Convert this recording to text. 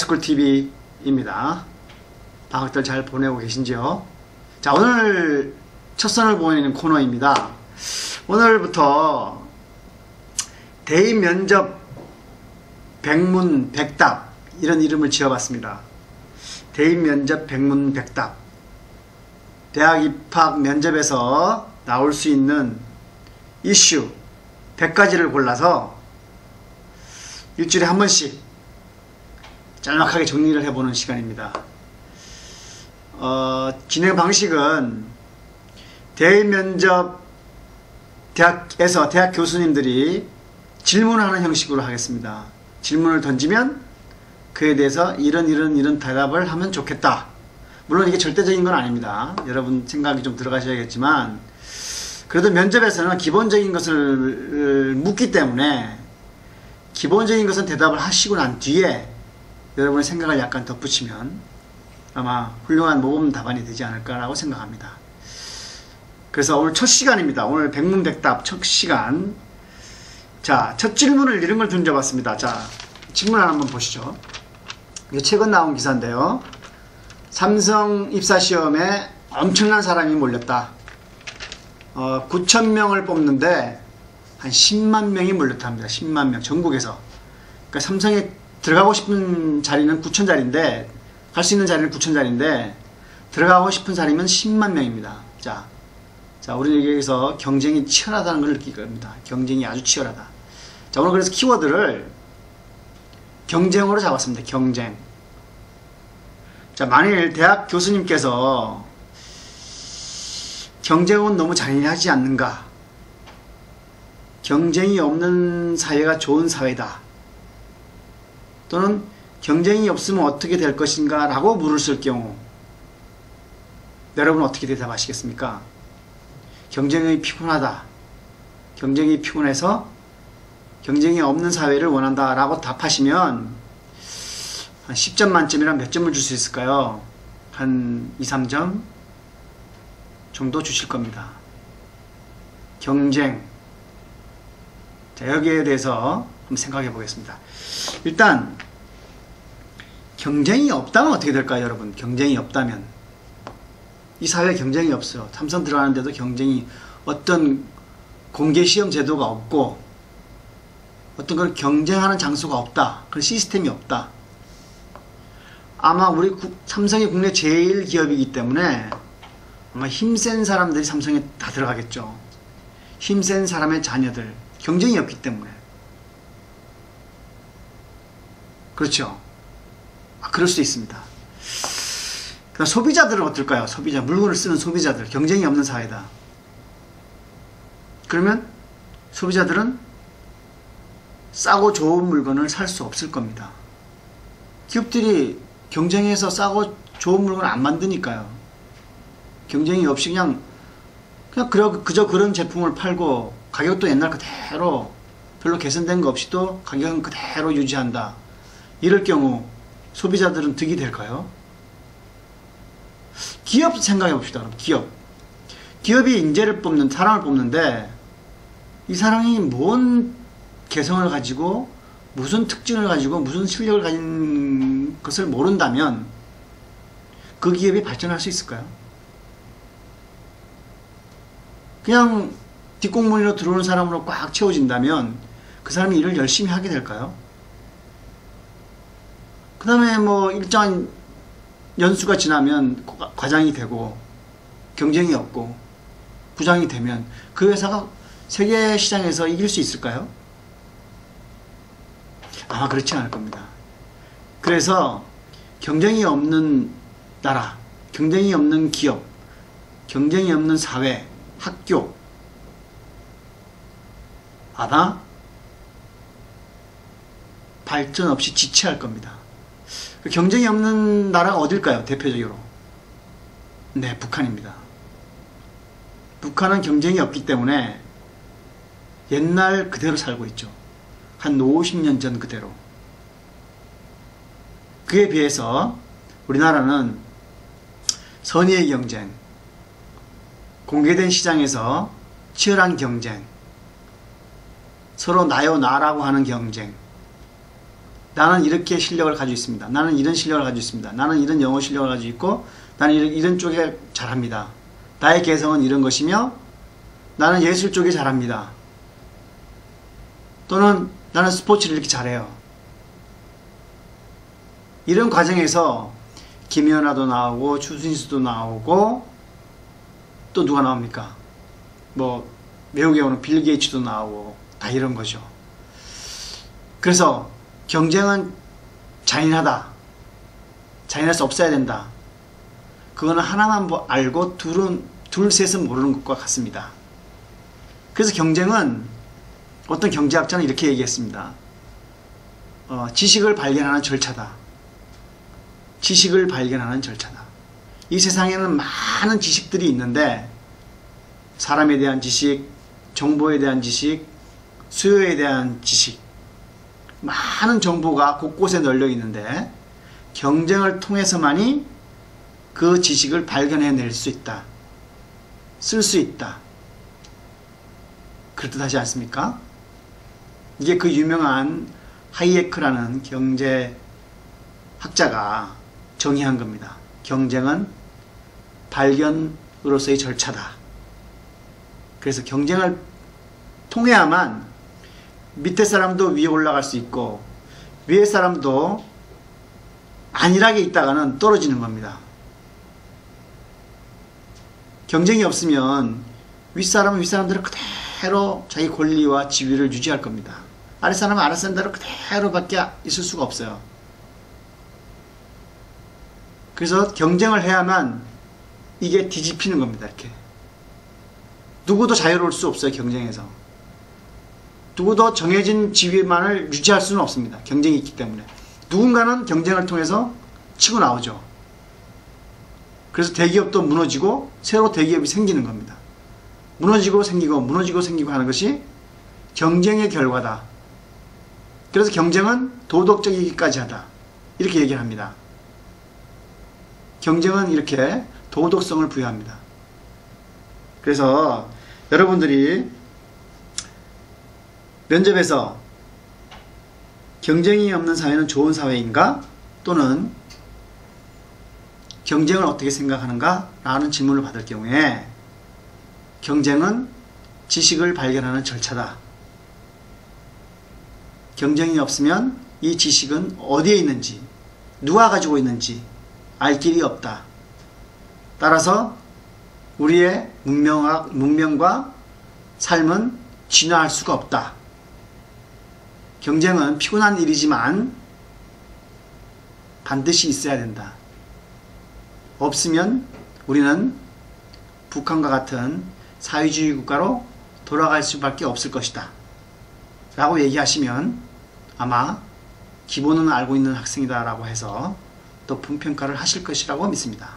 홈스쿨TV입니다. 방학들 잘 보내고 계신지요? 자, 오늘 첫 선을 보이는 코너입니다. 오늘부터 대입 면접 백문 백답 이런 이름을 지어봤습니다. 대입 면접 백문 백답. 대학 입학 면접에서 나올 수 있는 이슈 100가지를 골라서 일주일에 한 번씩 짤막하게 정리를 해보는 시간입니다. 진행 방식은 대입 면접 대학에서 대학 교수님들이 질문하는 형식으로 하겠습니다. 질문을 던지면 그에 대해서 이런 대답을 하면 좋겠다. 물론 이게 절대적인 건 아닙니다. 여러분 생각이 좀 들어가셔야겠지만, 그래도 면접에서는 기본적인 것을 묻기 때문에 기본적인 것은 대답을 하시고 난 뒤에 여러분의 생각을 약간 덧붙이면 아마 훌륭한 모범 답안이 되지 않을까라고 생각합니다. 그래서 오늘 첫 시간입니다. 오늘 백문백답 첫 시간. 자, 첫 질문을 이런 걸 던져봤습니다. 자, 질문 하나 한번 보시죠. 이게 최근 나온 기사인데요. 삼성 입사시험에 엄청난 사람이 몰렸다. 9,000명을 뽑는데 한 10만 명이 몰렸답니다. 10만 명, 전국에서. 그러니까 삼성에 들어가고 싶은 자리는 9,000자리인데, 갈 수 있는 자리는 9,000자리인데, 들어가고 싶은 사람은 10만 명입니다. 자, 우리는 여기서 경쟁이 치열하다는 걸 느낄 겁니다. 경쟁이 아주 치열하다. 자, 오늘 그래서 키워드를 경쟁으로 잡았습니다. 경쟁. 자, 만일 대학 교수님께서 경쟁은 너무 잔인하지 않는가? 경쟁이 없는 사회가 좋은 사회다. 또는 경쟁이 없으면 어떻게 될 것인가? 라고 물었을 경우 여러분은 어떻게 대답하시겠습니까? 경쟁이 피곤하다. 경쟁이 피곤해서 경쟁이 없는 사회를 원한다. 라고 답하시면 한 10점 만점이란 몇 점을 줄 수 있을까요? 한 2, 3점 정도 주실 겁니다. 경쟁. 자, 여기에 대해서 한번 생각해 보겠습니다. 일단 경쟁이 없다면 어떻게 될까요, 여러분? 경쟁이 없다면 이 사회에 경쟁이 없어요. 삼성 들어가는데도 경쟁이, 어떤 공개시험 제도가 없고 어떤 걸 경쟁하는 장소가 없다. 그런 시스템이 없다. 아마 우리 삼성이 국내 제일 기업이기 때문에 아마 힘센 사람들이 삼성에 다 들어가겠죠. 힘센 사람의 자녀들. 경쟁이 없기 때문에. 그렇죠. 그럴 수 있습니다. 그다음 소비자들은 어떨까요? 소비자, 물건을 쓰는 소비자들. 경쟁이 없는 사회다. 그러면 소비자들은 싸고 좋은 물건을 살 수 없을 겁니다. 기업들이 경쟁해서 싸고 좋은 물건을 안 만드니까요. 경쟁이 없이 그저 그런 제품을 팔고 가격도 옛날 그대로 별로 개선된 거 없이 또 가격은 그대로 유지한다. 이럴 경우 소비자들은 득이 될까요? 기업 생각해 봅시다. 그럼 기업이 인재를 뽑는, 사람을 뽑는데 이 사람이 뭔 개성을 가지고 무슨 특징을 가지고 무슨 실력을 가진 것을 모른다면 그 기업이 발전할 수 있을까요? 그냥 뒷공무니로 들어오는 사람으로 꽉 채워진다면 그 사람이 일을 열심히 하게 될까요? 그 다음에 뭐 일정한 연수가 지나면 과장이 되고 경쟁이 없고 부장이 되면 그 회사가 세계 시장에서 이길 수 있을까요? 아마 그렇지 않을 겁니다. 그래서 경쟁이 없는 나라, 경쟁이 없는 기업, 경쟁이 없는 사회, 학교, 아마 발전 없이 지체할 겁니다. 경쟁이 없는 나라가 어딜까요? 대표적으로. 네, 북한입니다. 북한은 경쟁이 없기 때문에 옛날 그대로 살고 있죠. 한 50년 전 그대로. 그에 비해서 우리나라는 선의의 경쟁, 공개된 시장에서 치열한 경쟁, 서로 나요 나라고 하는 경쟁, 나는 이렇게 실력을 가지고 있습니다. 나는 이런 실력을 가지고 있습니다. 나는 이런 영어 실력을 가지고 있고 나는 이런 쪽에 잘합니다. 나의 개성은 이런 것이며 나는 예술 쪽에 잘합니다. 또는 나는 스포츠를 이렇게 잘해요. 이런 과정에서 김연아도 나오고 추신수도 나오고 또 누가 나옵니까? 뭐 외국에 오는 빌 게이츠도 나오고 다 이런 거죠. 그래서 경쟁은 잔인하다. 잔인할 수 없어야 된다. 그거는 하나만 알고 둘셋은 모르는 것과 같습니다. 그래서 경쟁은 어떤 경제학자는 이렇게 얘기했습니다. 지식을 발견하는 절차다. 지식을 발견하는 절차다. 이 세상에는 많은 지식들이 있는데 사람에 대한 지식, 정보에 대한 지식, 수요에 대한 지식, 많은 정보가 곳곳에 널려 있는데 경쟁을 통해서만이 그 지식을 발견해낼 수 있다. 쓸 수 있다. 그렇듯하지 않습니까? 이게 그 유명한 하이에크라는 경제학자가 정의한 겁니다. 경쟁은 발견으로서의 절차다. 그래서 경쟁을 통해야만 밑에 사람도 위에 올라갈 수 있고 위에 사람도 안일하게 있다가는 떨어지는 겁니다. 경쟁이 없으면 윗사람은 윗사람대로 그대로 자기 권리와 지위를 유지할 겁니다. 아랫사람은 아랫사람대로 그대로밖에 있을 수가 없어요. 그래서 경쟁을 해야만 이게 뒤집히는 겁니다. 이렇게 누구도 자유로울 수 없어요. 경쟁에서 누구도 정해진 지위만을 유지할 수는 없습니다. 경쟁이 있기 때문에 누군가는 경쟁을 통해서 치고 나오죠. 그래서 대기업도 무너지고 새로 대기업이 생기는 겁니다. 무너지고 생기고 무너지고 생기고 하는 것이 경쟁의 결과다. 그래서 경쟁은 도덕적이기까지 하다. 이렇게 얘기를 합니다. 경쟁은 이렇게 도덕성을 부여합니다. 그래서 여러분들이 면접에서 경쟁이 없는 사회는 좋은 사회인가? 또는 경쟁을 어떻게 생각하는가? 라는 질문을 받을 경우에 경쟁은 지식을 발견하는 절차다. 경쟁이 없으면 이 지식은 어디에 있는지, 누가 가지고 있는지 알 길이 없다. 따라서 우리의 문명과 삶은 진화할 수가 없다. 경쟁은 피곤한 일이지만 반드시 있어야 된다. 없으면 우리는 북한과 같은 사회주의 국가로 돌아갈 수밖에 없을 것이다. 라고 얘기하시면 아마 기본은 알고 있는 학생이다 라고 해서 높은 평가를 하실 것이라고 믿습니다.